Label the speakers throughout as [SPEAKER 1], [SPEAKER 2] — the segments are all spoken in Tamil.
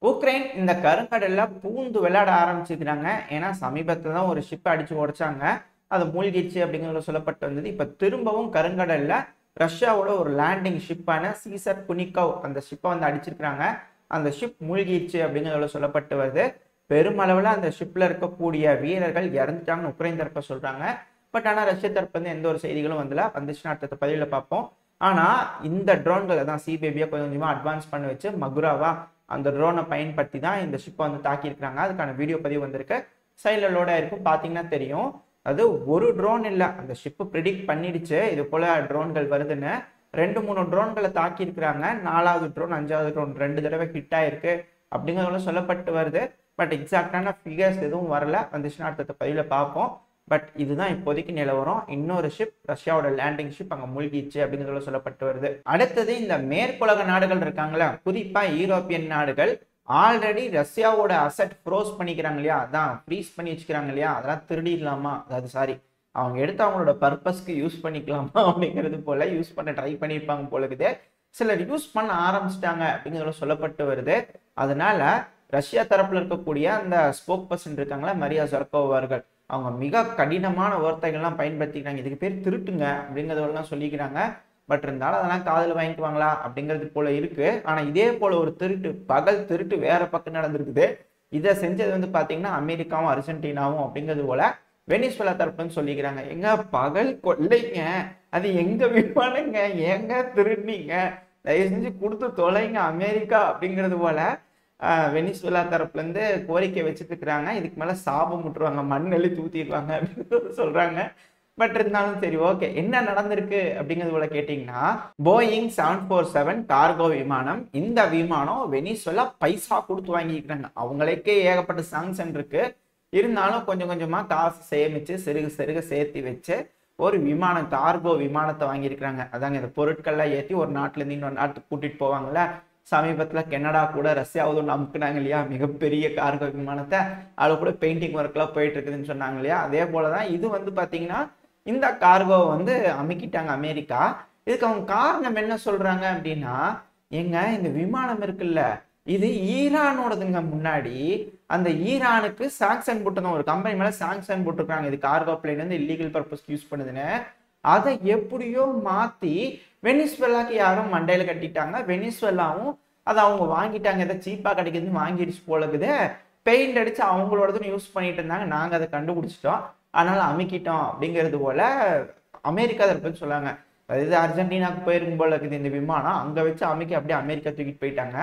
[SPEAKER 1] உக்ரைன் இந்த கருங்கடல்ல பூந்து விளையாட ஆரம்பிச்சிருக்கிறாங்க. ஏன்னா சமீபத்துல தான் ஒரு ஷிப் அடிச்சு உடைச்சாங்க. அது மூழ்கிடுச்சு அப்படிங்கிறது சொல்லப்பட்டு வந்தது. இப்ப திரும்பவும் கருங்கடல்ல ரஷ்யாவோட ஒரு லேண்டிங் ஷிப்பான சீசர் குனிக்கவ் அந்த ஷிப்பை வந்து அடிச்சிருக்கிறாங்க. அந்த ஷிப் மூழ்கிடுச்சு அப்படிங்கிறதுல சொல்லப்பட்டு வருது. பெருமளவுல அந்த ஷிப்ல இருக்கக்கூடிய வீரர்கள் இறந்துட்டாங்கன்னு உக்ரைன் தரப்ப சொல்றாங்க. பட் ஆனா ரஷ்ய தரப்பு வந்து எந்த ஒரு செய்திகளும் வந்துச்சுன்னா அடுத்த பதிவுல பார்ப்போம். ஆனா இந்த ட்ரோன்களை தான் சிபிபியா கொஞ்சம் கொஞ்சமா அட்வான்ஸ் பண்ணி வச்சு மகுராவா அந்த ட்ரோனை பயன்படுத்தி தான் இந்த ஷிப்பை வந்து தாக்கியிருக்கிறாங்க. அதுக்கான வீடியோ பதிவு வந்திருக்கு. சைடில் லோட் ஆயிருக்கும், பார்த்தீங்கன்னா தெரியும். அது ஒரு ட்ரோன் இல்லை, அந்த ஷிப்பு ப்ரிடிக்ட் பண்ணிடுச்சு இது போல ட்ரோன்கள் வருதுன்னு. 2-3 ட்ரோன்களை தாக்கியிருக்கிறாங்க. 4வது ட்ரோன் 5வது ட்ரோன் 2 தடவை ஹிட் ஆயிருக்கு அப்படிங்கிறதுல சொல்லப்பட்டு வருது. பட் எக்ஸாக்டான ஃபிகர்ஸ் எதுவும் வரல. வந்துச்சுன்னா அடுத்த பதிவில் பார்ப்போம். பட் இதுதான் இப்போதைக்கு நிலவரம். இன்னொரு ஷிப் ரஷ்யாவோட லேண்டிங் ஷிப் அங்கே மூழ்கிச்சு அப்படிங்கிறதுல சொல்லப்பட்டு வருது. அடுத்தது இந்த மேற்குலக நாடுகள் இருக்காங்களா, குறிப்பா யூரோப்பியன் நாடுகள் ஆல்ரெடி ரஷ்யாவோட அசெட் ஃப்ரோஸ் பண்ணிக்கிறாங்க இல்லையா, அதான் ஃப்ரீஸ் பண்ணி வச்சுக்கிறாங்க இல்லையா, அதெல்லாம் திருடிடலாமா, அதாவது சாரி அவங்க எடுத்து அவங்களோட பர்பஸ்க்கு யூஸ் பண்ணிக்கலாமா அப்படிங்கிறது போல யூஸ் பண்ண ட்ரை பண்ணியிருப்பாங்க போல இருக்குது. சிலர் யூஸ் பண்ண ஆரம்பிச்சிட்டாங்க அப்படிங்கிறத சொல்லப்பட்டு வருது. அதனால ரஷ்யா தரப்புல இருக்கக்கூடிய அந்த ஸ்போக் பர்சன் இருக்காங்களா மரியா ஜர்கோவா அவர்கள், அவங்க மிக கடினமான வார்த்தைகள்லாம் பயன்படுத்திக்கிறாங்க. இதுக்கு பேர் திருட்டுங்க அப்படிங்கிறதெல்லாம் சொல்லிக்கிறாங்க. பட் இருந்தாலும் அதெல்லாம் காதில் வாங்கிக்குவாங்களா அப்படிங்கிறது போல இருக்கு. ஆனா இதே போல ஒரு திருட்டு, பகல் திருட்டு வேற பக்கம் நடந்திருக்குது. இதை செஞ்சது வந்து பாத்தீங்கன்னா அமெரிக்காவும் அர்ஜென்டினாவும் அப்படிங்கிறது போல வெனிசுவேலா தரப்புன்னு சொல்லிக்கிறாங்க. எங்க பகல் கொள்ளைங்க, அது எங்க விமானங்க, ஏங்க திருடுனீங்க, தயவு செஞ்சு கொடுத்து தொலைங்க அமெரிக்கா அப்படிங்கிறது போல வெனிசுவேலா தரப்புல இருந்து கோரிக்கை வச்சுட்டு இருக்கிறாங்க. இதுக்கு மேல சாபம் விட்டுருவாங்க, மண்ணெளி தூத்திடுவாங்க அப்படின்னு சொல்றாங்க. பட் இருந்தாலும் சரி, ஓகே, என்ன நடந்திருக்கு அப்படிங்கிறது போல கேட்டீங்கன்னா, போயிங் 747 கார்கோ விமானம். இந்த விமானம் வெனிசுவேலா பைசா கொடுத்து வாங்கிக்கிறாங்க. அவங்களுக்கே ஏகப்பட்ட சாங்ஷன் இருக்கு. இருந்தாலும் கொஞ்சம் கொஞ்சமா காசு சேமிச்சு சிறுக சிறுக சேர்த்து வச்சு ஒரு விமானம், கார்கோ விமானத்தை வாங்கியிருக்கிறாங்க. அதாங்க இந்த பொருட்கள்லாம் ஏற்றி ஒரு நாட்டுல இருந்து இன்னொரு நாட்டுக்கு கூட்டிட்டு போவாங்கல்ல. சமீபத்துல கனடா கூட ரஷ்யாவது ஒன்று அமுக்குனாங்க இல்லையா, மிகப்பெரிய கார்கோ விமானத்தை. அது கூட பெயிண்டிங் ஒர்க் எல்லாம் போயிட்டு இருக்குதுன்னு சொன்னாங்க இல்லையா. அதே போலதான் இது வந்து பாத்தீங்கன்னா இந்த கார்கோவை வந்து அமுக்கிட்டாங்க அமெரிக்கா. இதுக்கு அவங்க காரணம் என்ன சொல்றாங்க அப்படின்னா, எங்க இந்த விமானம் இருக்குல்ல, இது ஈரானோடதுங்க. முன்னாடி அந்த ஈரானுக்கு சாங்ஷன் போட்டுதான், ஒரு கம்பெனி மேல சாங்ஷன் போட்டுருக்காங்க, இது கார்கோ பிளேன் வந்து இல்லீகல் பர்பஸ் யூஸ் பண்ணுதுன்னு. அதை எப்படியோ மாத்தி வெனிசுவேலாக்கு யாரும் மண்டையில கட்டிட்டாங்க. வெனிசுவேலாவும் அதை அவங்க வாங்கிட்டாங்க, எதை சீப்பா கிடைக்குதுன்னு வாங்கிடுச்சு போலக்குது. பெயிண்ட் அடிச்சு அவங்களோடதுன்னு யூஸ் பண்ணிட்டு இருந்தாங்க. நாங்க அதை கண்டுபிடிச்சிட்டோம், அதனால அமுக்கிட்டோம் அப்படிங்கிறது போல அமெரிக்கா தரப்புன்னு சொல்லாங்க. அதாவது அர்ஜென்டினாக்கு போயிருக்கும் போல இருக்குது இந்த விமானம், அங்க வச்சு அமுக்கி அப்படியே அமெரிக்கா தூக்கிட்டு போயிட்டாங்க.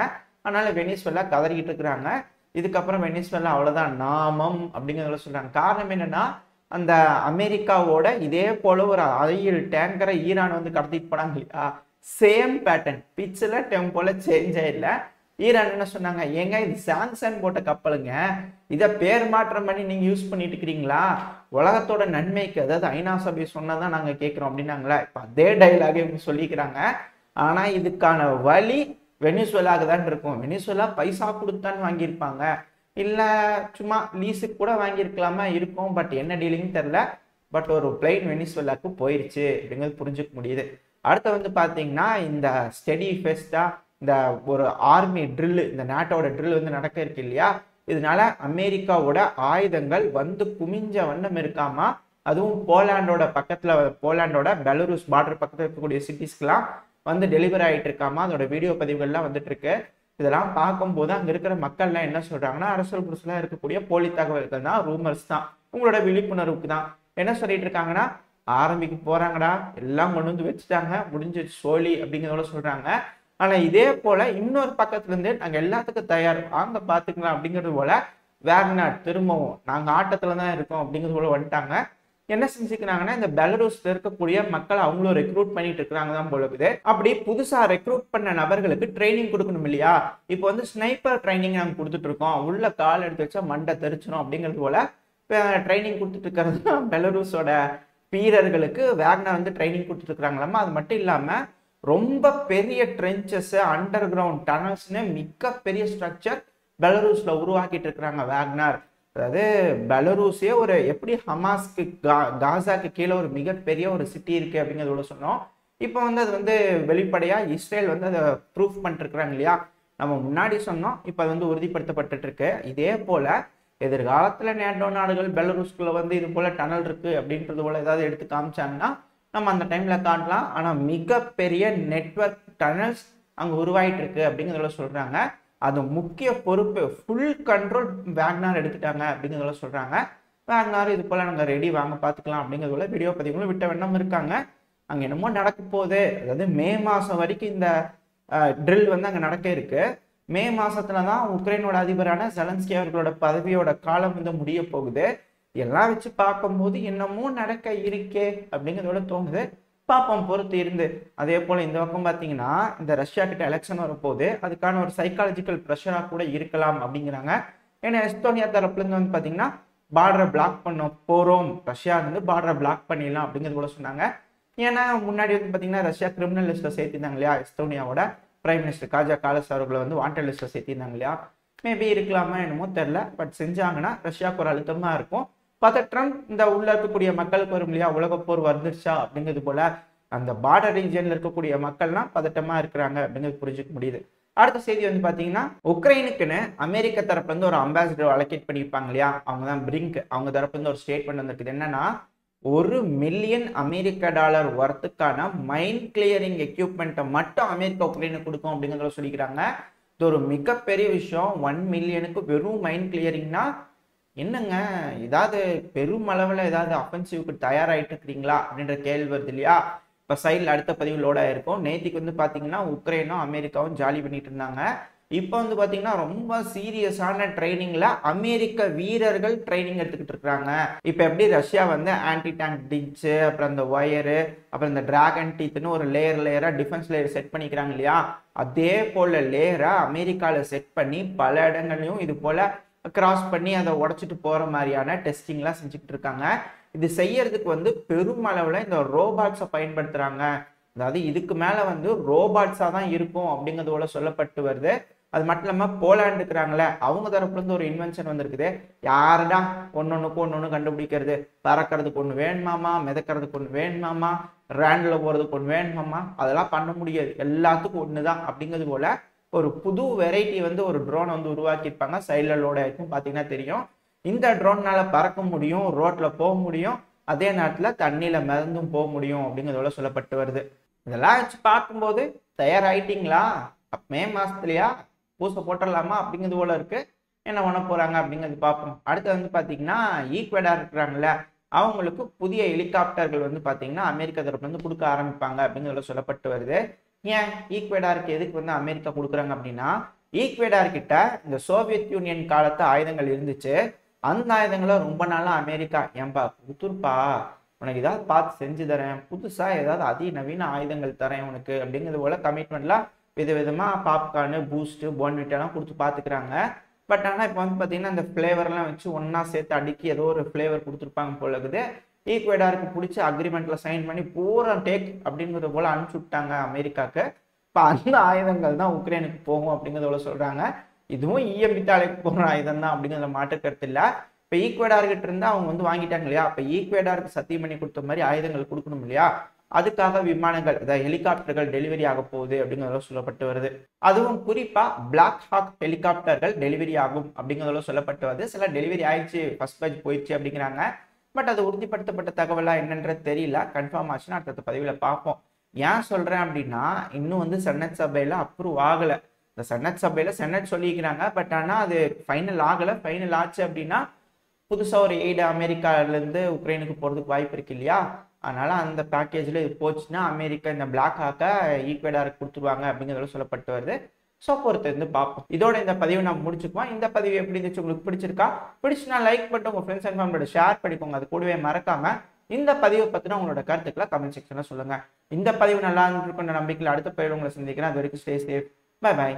[SPEAKER 1] அதனால வெனிசுவேலா கதறிக்கிட்டு இருக்கிறாங்க. இதுக்கப்புறம் வெனிசுவேலா அவ்வளவுதான் நாமம் அப்படிங்கிறத சொல்றாங்க. காரணம் என்னன்னா, அந்த அமெரிக்காவோட இதே போல ஒரு ஆயில் டேங்கரை ஈரான் வந்து கடத்திட்டு போனாங்க இல்லையா, சேம் பேட்டர்ன், பிச்சில் டெம்போல சேஞ்ச் ஆயிடல. ஈரான் என்ன சொன்னாங்க, ஏங்க இது சாங்ஷன் போட்ட கப்பலுங்க, இதை பேர் மாற்றம் பண்ணி நீங்க யூஸ் பண்ணிட்டு இருக்கிறீங்களா, உலகத்தோட நன்மைக்கு, அதாவது ஐநா சபை சொன்னதான் நாங்க கேட்கிறோம் அப்படின்னாங்களா. இப்ப அதே டைலாக இவங்க சொல்லிக்கிறாங்க. ஆனா இதுக்கான வழி வெனிசுவேலாக்கு தான் இருக்கும். வெனிசுவேலா பைசா கொடுத்தான்னு வாங்கியிருப்பாங்க, இல்ல சும்மா லீஸுக்கு கூட வாங்கியிருக்கலாமா இருக்கும். பட் என்ன டீலிங் தெரியல. பட் ஒரு பிளைன் வெனிசுவேலாக்கு போயிருச்சு அப்படிங்கிறது புரிஞ்சுக்க முடியுது. அடுத்து வந்து பாத்தீங்கன்னா இந்த ஸ்டெடி ஃபெஸ்டா, இந்த ஒரு ஆர்மி ட்ரில், இந்த நாட்டோட ட்ரில் வந்து நடக்க இருக்கு இல்லையா, இதனால அமெரிக்காவோட ஆயுதங்கள் வந்து குமிஞ்ச வண்ணம் இருக்காமா. அதுவும் போலாண்டோட பக்கத்துல, போலாண்டோட பெலருஸ் பார்டர் பக்கத்துல இருக்கக்கூடிய சிட்டிஸ்க்கெல்லாம் வந்து டெலிவரி ஆகிட்டு இருக்காமா. அதோட வீடியோ பதிவுகள்லாம் வந்துட்டு இருக்கு. இதெல்லாம் பார்க்கும்போது அங்க இருக்கிற மக்கள்லாம் என்ன சொல்றாங்கன்னா, அரசியல் புருஷெல்லாம் இருக்கக்கூடிய போலி தகவல்கள் தான், ரூமர்ஸ் தான், உங்களோட விழிப்புணர்வுக்கு தான். என்ன சொல்லிட்டு இருக்காங்கன்னா, ஆரம்பிக்க போறாங்கடா, எல்லாம் கொண்டு வந்து வச்சுட்டாங்க, முடிஞ்சு சோழி அப்படிங்கிறதோட சொல்றாங்க. ஆனா இதே போல இன்னொரு பக்கத்துல இருந்து நாங்க எல்லாத்துக்கும் தயார், வாங்க பாத்துக்கலாம் அப்படிங்கிறது போல வேக்னர் திரும்பவும் நாங்க ஆட்டத்துல தான் இருக்கோம் அப்படிங்கிறது போல வந்துட்டாங்க. என்ன செஞ்சுக்கிறாங்கன்னா, இந்த பெலரூஸ்ல இருக்கக்கூடிய மக்கள் அவங்களும் ரெக்ரூட் பண்ணிட்டு இருக்கிறாங்க தான் போல இருக்குது. அப்படி புதுசா ரெக்ரூட் பண்ண நபர்களுக்கு ட்ரைனிங் கொடுக்கணும் இல்லையா. இப்போ வந்து ஸ்னைப்பர் ட்ரைனிங் நாங்க கொடுத்துட்டு இருக்கோம், உள்ள கால் எடுத்து வச்சா மண்டை தெரிச்சிடும் அப்படிங்கிறது போல ட்ரைனிங் கொடுத்துட்டு இருக்கிறது தான் பெலரூஸோட வீரர்களுக்கு வேக்னர் வந்து ட்ரைனிங் கொடுத்துட்டு இருக்கிறாங்களாமா. அது மட்டும் இல்லாம ரொம்ப பெரிய ட்ரென்ச்சஸ், அண்டர் கிரவுண்ட் டனல்ஸ்னு மிக பெரிய ஸ்ட்ரக்சர் பெலரூஸ்ல உருவாக்கிட்டு இருக்கிறாங்க வேக்னர். அதாவது பெலரூஸே ஒரு எப்படி ஹமாஸ்க்கு காசாக்கு கீழே ஒரு மிகப்பெரிய ஒரு சிட்டி இருக்கு அப்படிங்கிறத சொன்னோம். இப்போ வந்து அது வந்து வெளிப்படையா இஸ்ரேல் வந்து அதை ப்ரூஃப் பண்ணிட்டு இருக்கிறாங்க இல்லையா. நம்ம முன்னாடி சொன்னோம், இப்போ அது வந்து உறுதிப்படுத்தப்பட்டு இருக்கு. இதே போல எதிர்காலத்துல நேட்டோ நாடுகள் பெலருஸ்குள்ள வந்து இது போல டனல் இருக்கு அப்படின்றது போல ஏதாவது எடுத்து காமிச்சாங்கன்னா நம்ம அந்த டைம்ல காட்டலாம். ஆனா மிகப்பெரிய நெட்வொர்க் டனல்ஸ் அங்க உருவாயிட்டு இருக்கு அப்படிங்கிறத சொல்றாங்க. அது முக்கிய பொறுப்பு ஃபுல் கண்ட்ரோல் வேக்னார் எடுத்துட்டாங்க அப்படிங்கிறத சொல்றாங்க. வேக்னார் இது போல நாங்க ரெடி வாங்க பார்த்துக்கலாம் அப்படிங்கிறதுல வீடியோ பதிவுகளும் விட்ட வண்ணம் இருக்காங்க. அங்க என்னமோ நடக்க போகுது, அதாவது மே மாசம் வரைக்கும் இந்த ட்ரில் வந்து அங்க நடக்க இருக்கு. மே மாசத்துல தான் உக்ரைனோட அதிபரான ஜெலன்ஸ்கி அவர்களோட பதவியோட காலம் வந்து முடிய போகுது. எல்லாம் வச்சு பார்க்கும்போது என்னமோ நடக்க இருக்கே அப்படிங்கிறதோட தோணுது. பார்ப்போம் பொறுத்து இருந்து. அதே போல இந்த பக்கம் பார்த்தீங்கன்னா இந்த ரஷ்யா கிட்ட எலெக்ஷன் வரப்போகுது, அதுக்கான ஒரு சைக்காலஜிக்கல் ப்ரெஷரா கூட இருக்கலாம் அப்படிங்கிறாங்க. ஏன்னா எஸ்டோனியா தரப்புல இருந்து வந்து பார்த்தீங்கன்னா பார்டரை பிளாக் பண்ண போறோம், ரஷ்யா வந்து பார்டரை பிளாக் பண்ணிடலாம் அப்படிங்கிறது கூட சொன்னாங்க. ஏன்னா முன்னாடி வந்து பார்த்தீங்கன்னா ரஷ்யா கிரிமினல் லிஸ்ட்ல சேர்த்திருந்தாங்க இல்லையா, எஸ்டோனியாவோட பிரைம் மினிஸ்டர் காஜா காலஸ் அவர்களை வந்து வாண்டட் லிஸ்ட்ல சேர்த்திருந்தாங்க இல்லையா. மேபி இருக்கலாமா என்னமோ தெரியல. பட் செஞ்சாங்கன்னா ரஷ்யாவுக்கு ஒரு அழுத்தமா இருக்கும். பதற்றம் இந்த உள்ள இருக்கக்கூடிய மக்களுக்கு வரும் இல்லையா, உலக போர் வந்துருச்சா அப்படிங்கிறது போல அந்த பார்டர் ரீஜன்ல இருக்கக்கூடிய மக்கள்லாம் பதட்டமா இருக்கிறாங்க அப்படிங்கிறது புரிஞ்சுக்க முடியுது. அடுத்த செய்தி வந்து பாத்தீங்கன்னா உக்ரைனுக்குன்னு அமெரிக்க தரப்புல இருந்து ஒரு அம்பாசிடர் அலோகேட் பண்ணியிருப்பாங்க இல்லையா, அவங்க தான் பிரிங்க். அவங்க தரப்புல இருந்து ஒரு ஸ்டேட்மெண்ட் வந்திருக்குது. என்னன்னா $1 மில்லியன் ஒர்த்துக்கான மைன் கிளியரிங் எக்யூப்மெண்ட்டை மட்டும் அமெரிக்கா உக்ரைனுக்கு கொடுக்கும் அப்படிங்கிறத சொல்லிக்கிறாங்க. இது ஒரு மிகப்பெரிய விஷயம். 1 மில்லியனுக்கு வெறும் மைன் கிளியரிங்னா என்னங்க, ஏதாவது பெரும் அளவில் ஏதாவது அஃபென்சிவ்க்கு தயாராகிட்டு இருக்கிறீங்களா அப்படின்ற கேள்வி வருது இல்லையா. இப்போ சைடில் அடுத்த பதிவு லோட் ஆயிருக்கும். நேற்றுக்கு வந்து பார்த்தீங்கன்னா உக்ரைனும் அமெரிக்காவும் ஜாலி பண்ணிட்டு இருந்தாங்க. இப்போ வந்து பார்த்தீங்கன்னா ரொம்ப சீரியஸான ட்ரைனிங்ல அமெரிக்க வீரர்கள் ட்ரைனிங் எடுத்துக்கிட்டு இருக்காங்க. இப்போ எப்படி ரஷ்யா வந்து ஆன்டி டேங்க் டிச்சு, அப்புறம் இந்த ஒயரு, அப்புறம் இந்த டிராகன் டீத்னு ஒரு லேயரா டிஃபென்ஸ் லேயர் செட் பண்ணிக்கிறாங்க இல்லையா, அதே போல லேயரை அமெரிக்காவில் செட் பண்ணி பல இடங்கள்லையும் இது போல கிராஸ் பண்ணி அதை உடைச்சிட்டு போற மாதிரியான டெஸ்டிங்லாம் செஞ்சுக்கிட்டு இருக்காங்க. இது செய்யறதுக்கு வந்து பெரும் அளவில் இந்த ரோபாட்ஸை பயன்படுத்துறாங்க. அதாவது இதுக்கு மேல வந்து ரோபாட்ஸா தான் இருக்கும் அப்படிங்கிறது போல சொல்லப்பட்டு வருது. அது மட்டும் இல்லாம போலாண்டு இருக்கிறாங்களே, அவங்க தரப்புல இருந்து ஒரு இன்வென்ஷன் வந்திருக்குது. யாருடா ஒன்னொன்னு கண்டுபிடிக்கிறது, பறக்கிறதுக்கு ஒண்ணு வேணுமாமா, மிதக்கிறதுக்கு ஒண்ணு வேணுமாமா, ரேண்ட்ல போறதுக்கு ஒண்ணு வேணுமாமா, அதெல்லாம் பண்ண முடியாது, எல்லாத்துக்கும் ஒண்ணுதான் அப்படிங்கிறது போல ஒரு புது வெரைட்டி வந்து ஒரு ட்ரோன் வந்து உருவாக்கியிருப்பாங்க. சைடில் லோட இருக்கும் பார்த்தீங்கன்னா தெரியும். இந்த ட்ரோன்னால பறக்க முடியும், ரோட்ல போக முடியும், அதே நேரத்தில் தண்ணியில மிதந்தும் போக முடியும் அப்படிங்கிறதோட சொல்லப்பட்டு வருது. இதெல்லாம் வச்சு பார்க்கும்போது தயாராயிட்டீங்களா, மே மாசத்துலயா பூசை போட்டுடலாமா அப்படிங்கிறது போல இருக்கு. என்ன பண்ண போறாங்க அப்படிங்கிறது பார்ப்போம். அடுத்து வந்து பாத்தீங்கன்னா ஈக்வடார் இருக்கிறாங்கல்ல, அவங்களுக்கு புதிய ஹெலிகாப்டர்கள் வந்து பாத்தீங்கன்னா அமெரிக்கா தரப்புல இருந்து கொடுக்க ஆரம்பிப்பாங்க அப்படிங்கிறத சொல்லப்பட்டு வருது. ஏன் ஈக்வடாருக்கு எதுக்கு வந்து அமெரிக்கா கொடுக்குறாங்க அப்படின்னா, ஈக்வடார் கிட்ட இந்த சோவியத் யூனியன் காலத்து ஆயுதங்கள் இருந்துச்சு. அந்த ஆயுதங்களை ரொம்ப நாளா அமெரிக்கா ஏன்பா கொடுத்துருப்பா, உனக்கு ஏதாவது பார்த்து செஞ்சு தரேன், புதுசா ஏதாவது அதிநவீன ஆயுதங்கள் தரேன் உனக்கு அப்படிங்கிறது போல கமிட்மெண்ட்லாம் விதவிதமா பாப்கார்னு, பூஸ்ட், போன்விட்டாலாம் கொடுத்து பார்த்துக்கிறாங்க. பட் ஆனால் இப்போ வந்து பார்த்தீங்கன்னா இந்த ஃப்ளேவர்லாம் வச்சு ஒன்றா சேர்த்து அடுக்கி ஏதோ ஒரு ஃப்ளேவர் கொடுத்துருப்பாங்க போல இருக்குது. ஈக்வடாருக்கு பிடிச்ச அக்ரிமெண்ட்ல சைன் பண்ணி பூரா டேக் அப்படிங்கிறது போல அனுப்பிச்சு விட்டாங்க அமெரிக்காவுக்கு. இப்போ அந்த ஆயுதங்கள் தான் உக்ரைனுக்கு போகும் அப்படிங்கிறத சொல்றாங்க. இதுவும் இஎம்பித்தாலைக்கு போகிற ஆயுதம் தான் அப்படிங்கிறத மாற்று கருத்து இல்லை. இப்போ ஈக்வடார்கிட்ட இருந்து அவங்க வந்து வாங்கிட்டாங்க இல்லையா, இப்போ ஈக்வடாருக்கு சத்தியம் பண்ணி கொடுத்த மாதிரி ஆயுதங்கள் கொடுக்கணும் இல்லையா, அதுக்காக விமானங்கள், அதாவது ஹெலிகாப்டர்கள் டெலிவரி ஆக போகுது அப்படிங்கிறத சொல்லப்பட்டு வருது. அதுவும் குறிப்பா பிளாக் ஹாக் ஹெலிகாப்டர்கள் டெலிவரி ஆகும் அப்படிங்கிறத சொல்லப்பட்டு வருது. சில டெலிவரி ஆயிடுச்சு, ஃபர்ஸ்ட் பேட்ச் போயிடுச்சு அப்படிங்கிறாங்க. பட் அது உறுதிப்படுத்தப்பட்ட தகவலா என்னன்றது தெரியல. கன்ஃபார்ம் ஆச்சுன்னா அடுத்த பதிவில் பார்ப்போம். ஏன் சொல்றேன் அப்படின்னா, இன்னும் வந்து செனட் சபையில அப்ரூவ் ஆகல. இந்த செனட் சபையில செனட் சொல்லிக்கிறாங்க, பட் ஆனால் அது ஃபைனல் ஆகலை. ஃபைனல் ஆச்சு அப்படின்னா புதுசாக ஒரு எய்டு அமெரிக்காவிலேருந்து உக்ரைனுக்கு போகிறதுக்கு வாய்ப்பு இருக்கு இல்லையா. அதனால அந்த பேக்கேஜில் இது போச்சுன்னா அமெரிக்கா இந்த பிளாக் ஹாக்கை ஈக்வடாருக்கு கொடுத்துருவாங்க அப்படிங்கிறத சொல்லப்பட்டு வருது. ஸோ பொறுத்து இருந்து பார்ப்போம். இதோட இந்த பதிவை நான் முடிச்சுக்குவோம். இந்த பதிவு எப்படி இருந்துச்சு, உங்களுக்கு பிடிச்சிருக்கா? பிடிச்சுனா லைக் பண்ணிட்டு உங்கள் ஃப்ரெண்ட்ஸ் அண்ட் ஃபேமிலியோட ஷேர் பண்ணிக்கோங்க. அது கூடவே மறக்காம இந்த பதிவை பற்றின உங்களோட கருத்துக்களை கமெண்ட் செக்ஷனில் சொல்லுங்கள். இந்த பதிவு நல்லா இருந்திருக்கும் நம்பிக்கையில் அடுத்த பதிவு உங்களை சந்திக்கிறேன். அது வரைக்கும் ஸ்டே சேஃப். Bye bye.